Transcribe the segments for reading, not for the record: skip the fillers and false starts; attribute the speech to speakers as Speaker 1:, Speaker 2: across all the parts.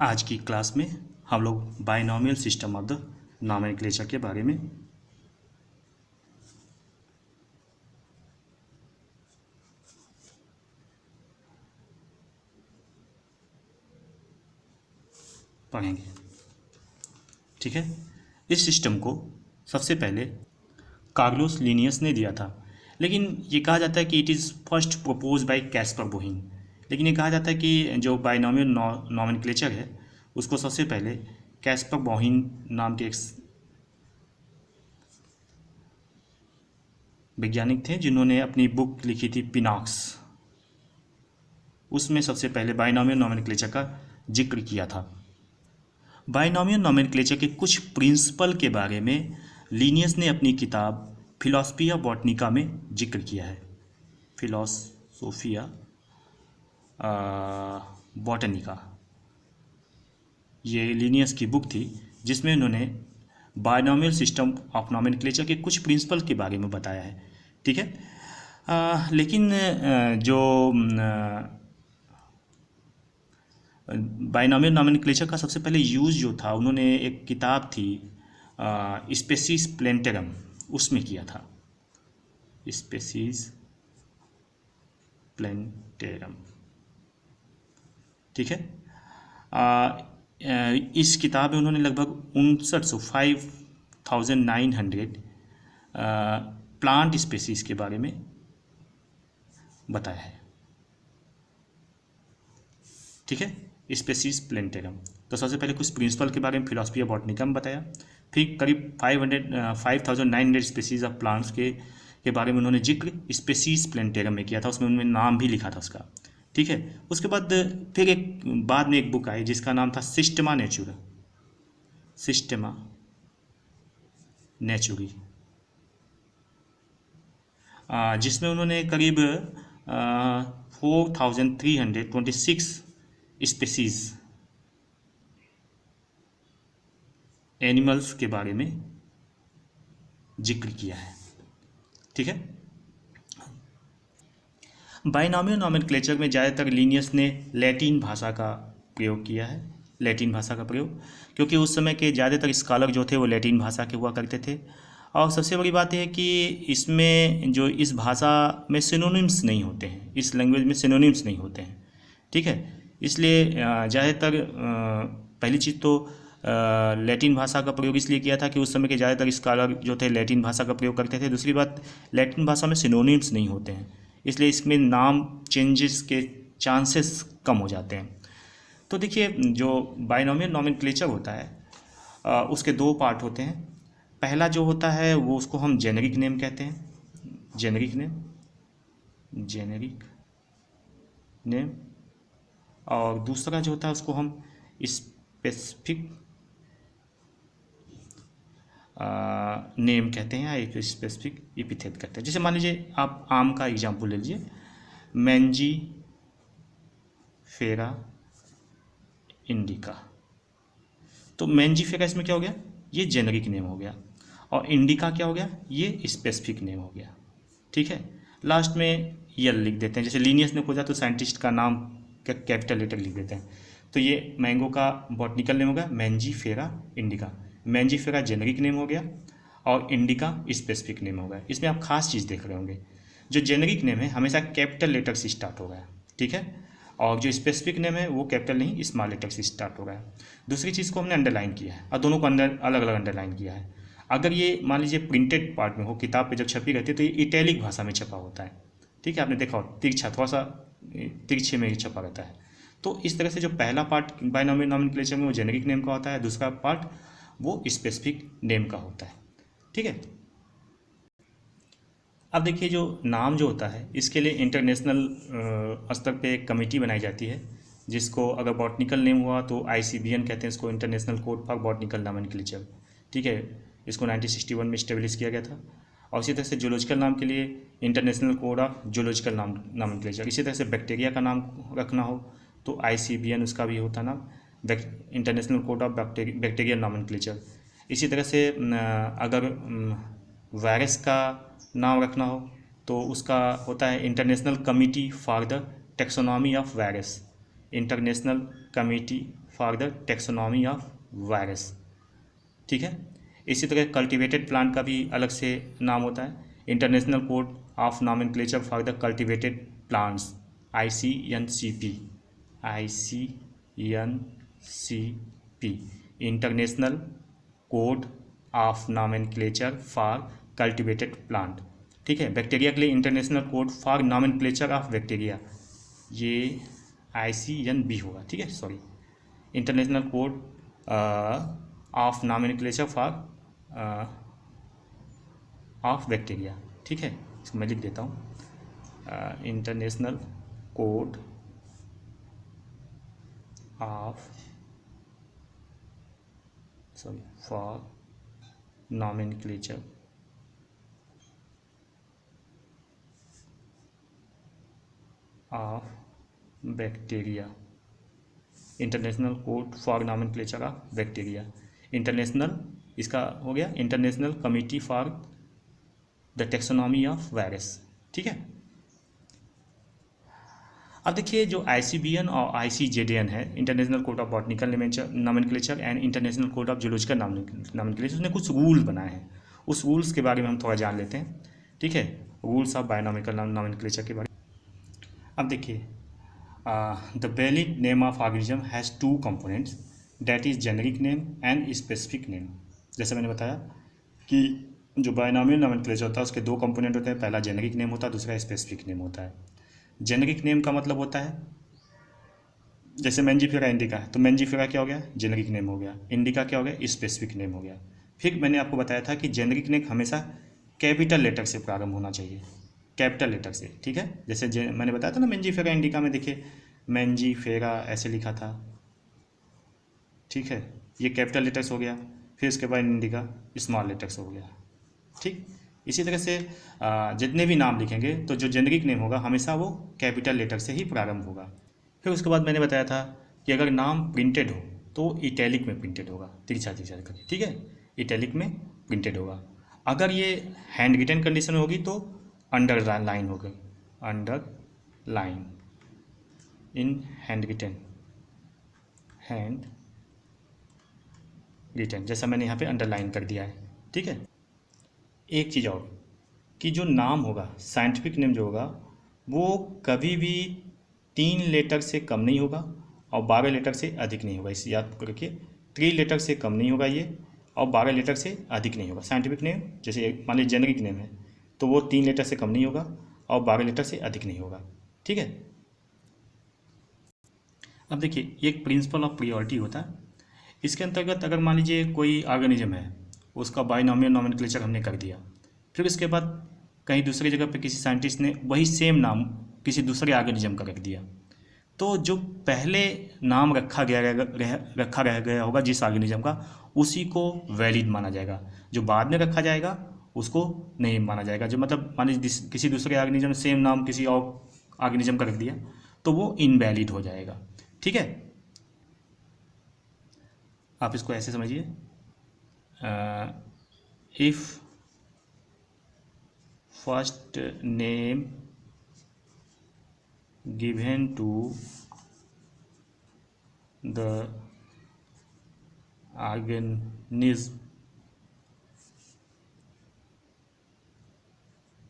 Speaker 1: आज की क्लास में हम लोग binomial system of the nomenclature के बारे में पढ़ेंगे। ठीक है, इस सिस्टम को सबसे पहले कार्लोस लिनियस ने दिया था, लेकिन ये कहा जाता है कि it is first propose by Caspar Bauhin. लेकिन ये कहा जाता है कि जो बाइनोमियल नॉमेनक्लेचर है उसको सबसे पहले कैस्पर बोहिन नाम के एक वैज्ञानिक थे जिन्होंने अपनी बुक लिखी थी पिनॉक्स, उसमें सबसे पहले बाइनोमियल नॉमेनक्लेचर का जिक्र किया था। बाइनोमियल नॉमेनक्लेचर के कुछ प्रिंसिपल के बारे में लिनियस ने अपनी किताब फिलोसफिया बॉटनिका में जिक्र किया है। फिलोसोफिया बॉटनिका ये लिनियस की बुक थी जिसमें उन्होंने बाइनोमियल सिस्टम ऑफ नॉमेनक्लेचर के कुछ प्रिंसिपल के बारे में बताया है। ठीक है, लेकिन जो बाइनोमियल नॉमेनक्लेचर का सबसे पहले यूज़ जो था, उन्होंने एक किताब थी स्पेसीज प्लेंटेरम, उसमें किया था। स्पेसीज प्लेंटेरम, ठीक है। इस किताब में उन्होंने लगभग 5900 प्लांट स्पेसीज के बारे में बताया है। ठीक है, स्पेसीज प्लेंटेरम। तो सबसे पहले कुछ प्रिंसिपल के बारे में फिलोसफिया बॉटनिका में बताया, फिर करीब 5900 स्पेसीज ऑफ प्लांट्स के बारे में उन्होंने जिक्र स्पेसीज प्लेंटेरम में किया था, उसमें उन्होंने नाम भी लिखा था उसका। ठीक है, उसके बाद फिर बाद में एक बुक आई जिसका नाम था सिस्टेमा नेचुरा, सिस्टेमा नेचुरी, जिसमें उन्होंने करीब 4326 स्पेसीज एनिमल्स के बारे में जिक्र किया है। ठीक है, बाइनोमियल नॉमेनक्लेचर में ज़्यादातर लिनियस ने लैटिन भाषा का प्रयोग किया है, लैटिन भाषा का प्रयोग, क्योंकि उस समय के ज़्यादातर स्कॉलर जो थे वो लैटिन भाषा के हुआ करते थे। और सबसे बड़ी बात यह है कि इसमें जो इस भाषा में सिनोनिम्स नहीं होते हैं, इस लैंग्वेज में सिनोनिम्स नहीं होते हैं। ठीक है, इसलिए ज़्यादातर पहली चीज़ तो लैटिन भाषा का प्रयोग इसलिए किया था कि उस समय के ज़्यादातर स्कॉलर जो थे लैटिन भाषा का प्रयोग करते थे। दूसरी बात, लैटिन भाषा में सिनोनिम्स नहीं होते हैं, इसलिए इसमें नाम चेंजेस के चांसेस कम हो जाते हैं। तो देखिए, जो बाइनोमियल नॉमेनक्लेचर होता है उसके दो पार्ट होते हैं। पहला जो होता है वो उसको हम जेनेरिक नेम कहते हैं, जेनेरिक नेम, और दूसरा जो होता है उसको हम स्पेसिफिक नेम कहते हैं या एक स्पेसिफिक एपिथेट कहते हैं। जैसे मान लीजिए आप आम का एग्जांपल ले लीजिए, मैंजी फेरा इंडिका। तो मैंजी फेरा इसमें क्या हो गया, ये जेनेरिक नेम हो गया, और इंडिका क्या हो गया, ये स्पेसिफिक नेम हो गया। ठीक है, लास्ट में यल लिख देते हैं। जैसे लिनियस ने खोजा तो साइंटिस्ट का नाम कैपिटल लेटर लिख देते हैं। तो ये मैंगो का बॉटनिकल नेम हो गया मैंजी फेरा इंडिका। मैंजी फेरा जेनेरिक नेम हो गया और इंडिका स्पेसिफिक नेम हो गया। इसमें आप खास चीज़ देख रहे होंगे, जो जेनेरिक नेम है हमेशा कैपिटल लेटर से स्टार्ट हो गया। ठीक है, और जो स्पेसिफिक नेम है वो कैपिटल नहीं स्मॉल लेटर से स्टार्ट हो गया है। दूसरी चीज़ को हमने अंडरलाइन किया है और दोनों को अलग अलग अंडरलाइन किया है। अगर ये मान लीजिए प्रिंटेड पार्ट में हो, किताब पे जब छपी रहती है तो ये इटैलिक भाषा में छपा होता है। ठीक है, आपने देखा हो तिरछा, थोड़ा सा तिरछे में ही छपा रहता है। तो इस तरह से जो पहला पार्ट बाइनोमियल नॉमेनक्लेचर में वो जेनेरिक नेम का होता है, दूसरा पार्ट वो स्पेसिफिक नेम का होता है। ठीक है, अब देखिए जो नाम जो होता है इसके लिए इंटरनेशनल स्तर पे एक कमेटी बनाई जाती है, जिसको अगर बॉटनिकल नेम हुआ तो ICBN कहते हैं इसको, international code for botanical nomenclature. ठीक है, इसको 1961 में इस्टेब्लिश किया गया था। और इसी तरह से जूलॉजिकल नाम के लिए international code of zoological nomenclature. इसी तरह से बैक्टीरिया का नाम रखना हो तो ICBN उसका भी होता नाम, international code of bacterial nomenclature. इसी तरह से अगर वायरस का नाम रखना हो तो उसका होता है international committee for the taxonomy of virus, international committee for the taxonomy of virus. ठीक है, इसी तरह कल्टिवेटेड प्लांट का भी अलग से नाम होता है, international code of nomenclature for the cultivated plants, ICNCP, ICNCP, international code of nomenclature for cultivated plant. ठीक है, बैक्टीरिया के लिए international code for nomenclature of bacteria, ये ICNB होगा। ठीक है, sorry, international code of nomenclature for of bacteria. ठीक है, इसको मैं लिख देता हूँ, international code of for nomenclature of bacteria, international code for nomenclature of bacteria. International इसका हो गया international committee for the taxonomy of virus. ठीक है, अब देखिए जो ICBN और ICJDN है, international code of botanical nomenclature and international code of zoological nomenclature, उसने कुछ रूल बनाए हैं, उस रूल्स के बारे में हम थोड़ा जान लेते हैं। ठीक है, रूल्स ऑफ बायोनॉमिकल नॉमेनक्लेचर के बारे में। अब देखिए, the valid name of organism has two components, that is generic name and specific name. जैसे मैंने बताया कि जो बायोनॉमिकल नॉमेनक्लेचर होता है उसके दो कंपोनेंट होते हैं, पहला जेनेरिक नेम होता है, दूसरा स्पेसिफिक नेम होता है। जेनेरिक नेम का मतलब होता है, जैसे मैंजीफेरा इंडिका है तो मैंजीफेरा क्या हो गया, जेनेरिक नेम हो गया, इंडिका क्या हो गया, स्पेसिफिक नेम हो गया। फिर मैंने आपको बताया था कि जेनेरिक नेम हमेशा कैपिटल लेटर से प्रारंभ होना चाहिए, कैपिटल लेटर से। ठीक है, जैसे मैंने बताया था ना मैंजीफेरा इंडिका में, देखिए मैंजीफेरा ऐसे लिखा था। ठीक है, ये कैपिटल लेटर्स हो गया, फिर उसके बाद इंडिका स्मॉल लेटर्स हो गया। ठीक, इसी तरह से जितने भी नाम लिखेंगे तो जो जेनेरिक नेम होगा हमेशा वो कैपिटल लेटर से ही प्रारंभ होगा। फिर उसके बाद मैंने बताया था कि अगर नाम प्रिंटेड हो तो इटैलिक में प्रिंटेड होगा, तिरछा तिरछा करके। ठीक है, इटैलिक में प्रिंटेड होगा। अगर ये हैंड रिटन कंडीशन होगी तो अंडर लाइन होगी, underline in handwritten, handwritten, जैसा मैंने यहाँ पे अंडरलाइन कर दिया है। ठीक है, एक चीज़ और कि जो नाम होगा, साइंटिफिक नेम जो होगा वो कभी भी 3 लेटर से कम नहीं होगा और 12 लेटर से अधिक नहीं होगा। इसे याद करके, 3 लेटर से कम नहीं होगा ये, और 12 लेटर से अधिक नहीं होगा। साइंटिफिक नेम जैसे मान लीजिए जेनेरिक नेम है तो वो 3 लेटर से कम नहीं होगा और 12 लेटर से अधिक नहीं होगा। ठीक है, अब देखिए एक प्रिंसिपल ऑफ प्रियोरिटी होता है, इसके अंतर्गत अगर मान लीजिए कोई ऑर्गेनिज्म है, उसका बायोनॉमियल नॉमेनक्लेचर हमने कर दिया, फिर उसके बाद कहीं दूसरी जगह पे किसी साइंटिस्ट ने वही सेम नाम किसी दूसरे ऑर्गेनिज्म का रख दिया, तो जो पहले नाम रखा रह गया होगा जिस ऑर्गेनिज्म का, उसी को वैलिड माना जाएगा। जो बाद में रखा जाएगा उसको नहीं माना जाएगा। जो मतलब मान लीजिए किसी दूसरे ऑर्गेनिज्म ने सेम नाम किसी और ऑर्गेनिज्म का रख दिया तो वो इनवैलिड हो जाएगा। ठीक है, आप इसको ऐसे समझिए, if first name given to the organism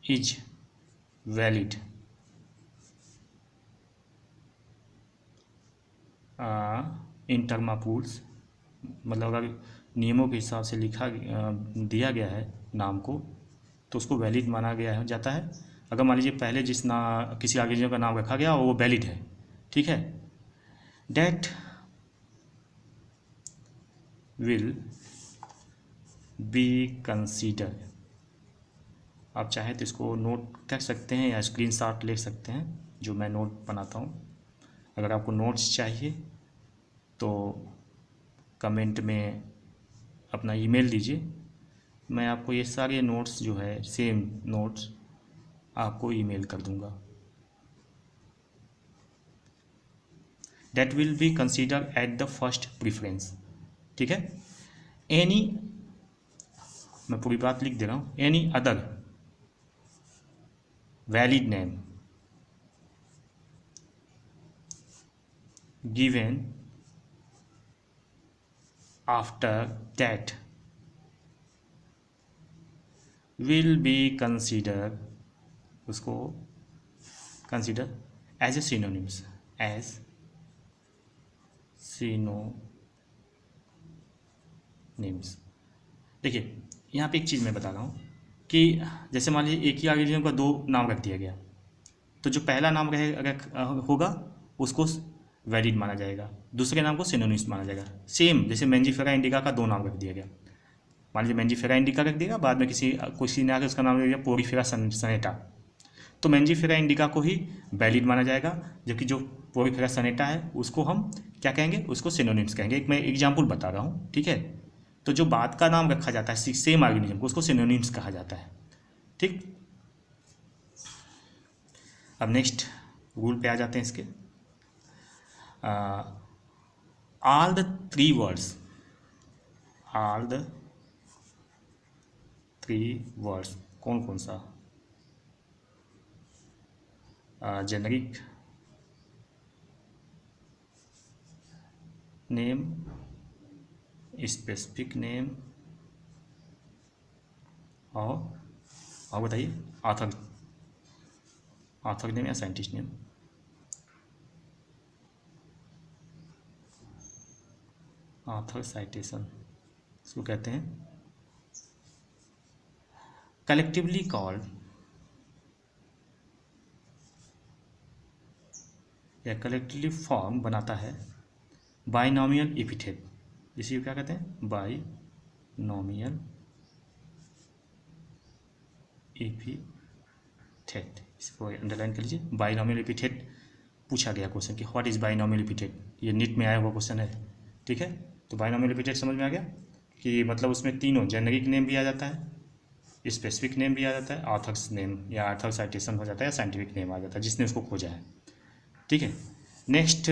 Speaker 1: is valid, in term of rules, मतलब अगर नियमों के हिसाब से दिया गया है नाम को तो उसको वैलिड माना गया जाता है। अगर मान लीजिए पहले किसी ऑर्गेनिज्म का नाम रखा गया और वो वैलिड है, ठीक है, डेट विल बी कंसीडर। आप चाहे तो इसको नोट कर सकते हैं या स्क्रीनशॉट ले सकते हैं, जो मैं नोट बनाता हूँ। अगर आपको नोट्स चाहिए तो कमेंट में अपना ईमेल दीजिए, मैं आपको ये सारे नोट्स जो है सेम नोट्स आपको ईमेल कर दूंगा। That will be consider at the first preference. ठीक है, एनी, मैं पूरी बात लिख दे रहा हूँ, any other valid name given after that will be consider, उसको consider as a synonyms, as synonyms. देखिए यहाँ पे एक चीज़ मैं बता रहा हूँ कि जैसे मान लीजिए एक ही ऑर्गेनिज्म का दो नाम रख दिया गया, तो जो पहला नाम होगा उसको वैलिड माना जाएगा, दूसरे नाम को सिनोनिम्स माना जाएगा। सेम जैसे मेंजिफेरा इंडिका का दो नाम रख दिया गया, मान लीजिए मेंजिफेरा इंडिका रख दिया, बाद में किसी ने आकर उसका नाम रख दिया पोरीफेरा सनेटा, तो मेंजिफेरा इंडिका को ही वैलिड माना जाएगा, जबकि जो पोरीफेरा सनेटा है उसको हम क्या कहेंगे, उसको सिनोनिम्स कहेंगे। एक मैं एग्जाम्पल बता रहा हूँ, ठीक है। तो जो बाद का नाम रखा जाता है सेम ऑर्गेनिज्म को, उसको सिनोनिम्स कहा जाता है, ठीक। अब नेक्स्ट रूल पे आ जाते हैं इसके। All the three words, all the three words कौन कौन सा, जेनरिक नेम, स्पेसिफिक नेम और बताइए ऑथर नेम या साइंटिस्ट नेम। ऑथर साइटेशन इसको कहते हैं। कलेक्टिवली कॉल्ड या कलेक्टिवली फॉर्म बनाता है बाइनोमियल एपिथेट, जिसे क्या कहते हैं, बाइनोमियल एपिथेट। इसको अंडरलाइन कर लीजिए, बाइनोमियल एपिथेट पूछा गया क्वेश्चन कि व्हाट इज बाइनोमियल एपिथेट, ये नीट में आया हुआ क्वेश्चन है, ठीक है। तो बाइनोमियल एपिथेट समझ में आ गया कि मतलब उसमें तीनों जेनरिक नेम भी आ जाता है, स्पेसिफिक नेम भी आ जाता है, ऑथर्स नेम या ऑथर साइटेशन हो जाता है, या साइंटिफिक नेम आ जाता है जिसने उसको खोजा है, ठीक है। नेक्स्ट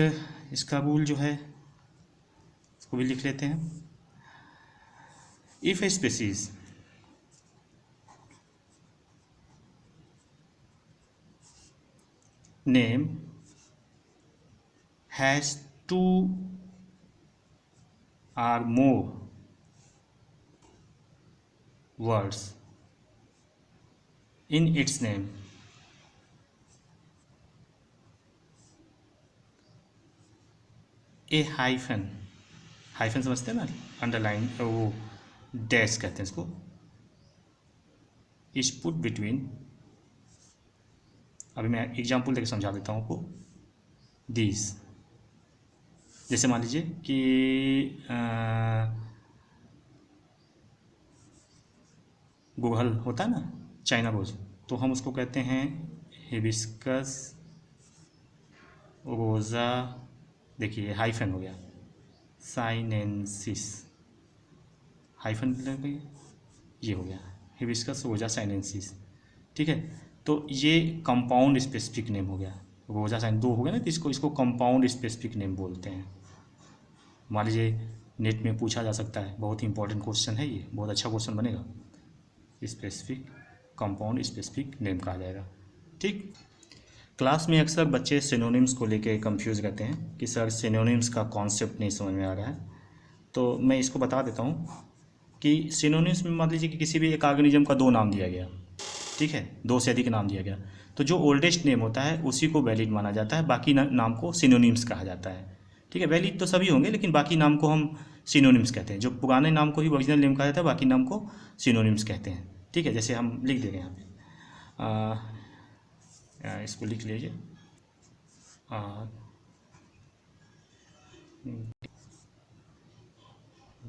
Speaker 1: इसका रूल जो है इसको भी लिख लेते हैं। If a species name has two or more words in its name, a hyphen, hyphen समझते हैं ना, अंडरलाइन वो डैश कहते हैं इसको, इज पुट बिटवीन, अभी मैं एग्जाम्पल देकर समझा देता हूँ आपको, दीज। जैसे मान लीजिए कि गुड़हल होता है ना, चाइना रोज, तो हम उसको कहते हैं हिबिस्कस रोजा, देखिए हाइफन हो गया, साइनेंसिस, हाइफन ये हो गया हिबिस्कस रोजा साइनेंसिस, ठीक है। तो ये कंपाउंड स्पेसिफिक नेम हो गया, रोजा साइन दो हो गया ना, तो इसको कंपाउंड स्पेसिफिक नेम बोलते हैं। मान लीजिए नेट में पूछा जा सकता है, बहुत ही इंपॉर्टेंट क्वेश्चन है ये, बहुत अच्छा क्वेश्चन बनेगा। स्पेसिफिक कंपाउंड स्पेसिफिक नेम कहा जाएगा, ठीक। क्लास में अक्सर बच्चे सिनोनिम्स को लेके कंफ्यूज रहते हैं कि सर सिनोनिम्स का कॉन्सेप्ट नहीं समझ में आ रहा है, तो मैं इसको बता देता हूँ कि सिनोनिम्स में मान लीजिए कि किसी भी एक ऑर्गेनिज्म का दो नाम दिया गया, ठीक है, दो से अधिक नाम दिया गया, तो जो ओल्डेस्ट नेम होता है उसी को वैलिड माना जाता है, बाकी नाम को सिनोनिम्स कहा जाता है, ठीक है। वैलिड तो सभी होंगे लेकिन बाकी नाम को हम सिनोनिम्स कहते हैं, जो पुराने नाम को ही ओरिजिनल नेम कहा जाता है, बाकी नाम को सिनोनिम्स कहते हैं, ठीक है। जैसे हम लिख देंगे यहाँ पे, इसको लिख लीजिए,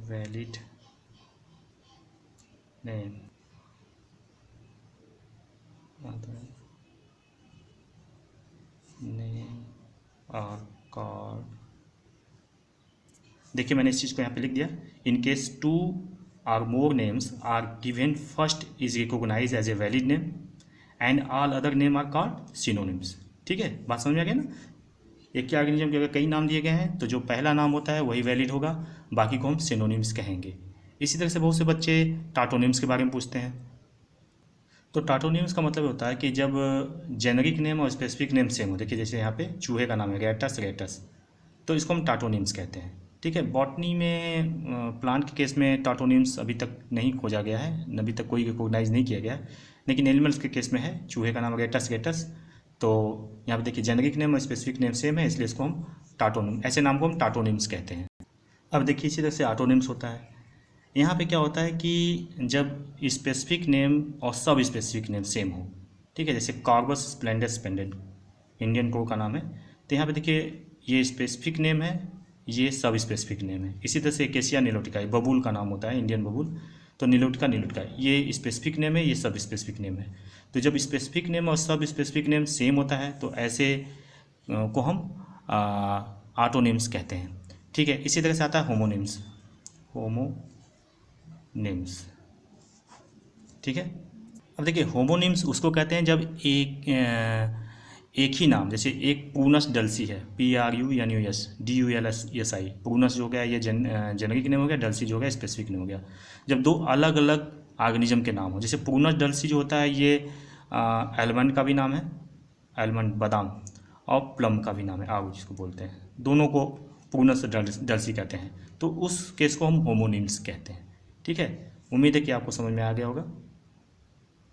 Speaker 1: वैलिड नेम और कॉल्ड, देखिए मैंने इस चीज़ को यहाँ पे लिख दिया, इन केस टू और more names are given, first is recognise as a valid name and all other name are called synonyms, ठीक है। बात समझ में आ गया ना। एक के ऑर्गेनिज्म के अगर कई नाम दिए गए हैं तो जो पहला नाम होता है वही वैलिड होगा, बाकी को हम सिनोनिम्स कहेंगे। इसी तरह से बहुत से बच्चे टाटोनिम्स के बारे में पूछते हैं, तो टाटोनिम्स का मतलब होता है कि जब जेनरिक नेम और स्पेसिफिक नेम सेम हो, देखिए जैसे यहाँ पे चूहे का नाम है रेटस, तो इसको हम टाटोनिम्स कहते हैं, ठीक है। बॉटनी में प्लांट के केस में टाटोनिम्स अभी तक नहीं खोजा गया है, अभी तक कोई रिकॉग्नाइज नहीं किया गया है, लेकिन एनिमल्स के केस में है। चूहे का नाम गेटस गेटस, तो यहाँ पे देखिए जेनेरिक नेम और स्पेसिफिक नेम सेम है, इसलिए इसको हम टाटोनिम, ऐसे नाम को हम टाटोनिम्स कहते हैं। अब देखिए इसी तरह से ऑटोनिम्स होता है। यहाँ पे क्या होता है कि जब स्पेसिफिक नेम और सब स्पेसिफिक नेम सेम हो, ठीक है, जैसे कार्बस स्प्लेंडस स्पेंडेड इंडियन क्रो का नाम है, तो यहाँ पे देखिए ये स्पेसिफिक नेम है, ये सब स्पेसिफिक नेम है। इसी तरह से एकेशिया निलोटिका बबूल का नाम होता है, इंडियन बबूल, तो निलोटिका निलोटिका ये स्पेसिफिक नेम है, ये सब स्पेसिफिक नेम है। तो जब स्पेसिफिक नेम और सब स्पेसिफिक नेम सेम होता है तो ऐसे को हम ऑटोनिम्स कहते हैं, ठीक है। इसी तरह से आता है होमोनिम्स, होमोनिम्स, ठीक है। अब देखिए होमोनिम्स उसको कहते हैं जब एक ही नाम, जैसे एक प्रूनस डल्सी है, PRUNUS DULSI, प्रूनस जो हो गया ये जेनरिक नेम हो गया, डल्सी जो हो गया स्पेसिफिक नेम हो गया। जब दो अलग अलग ऑर्गेनिज्म के नाम हो, जैसे प्रूनस डल्सी जो होता है ये आलमंड का भी नाम है, आलमंड बादाम, और प्लम का भी नाम है, आड़ू जिसको बोलते हैं, दोनों को प्रूनस डल्सी कहते हैं, तो उस केस को हम होमोनिम्स कहते हैं, ठीक है। उम्मीद है कि आपको समझ में आ गया होगा।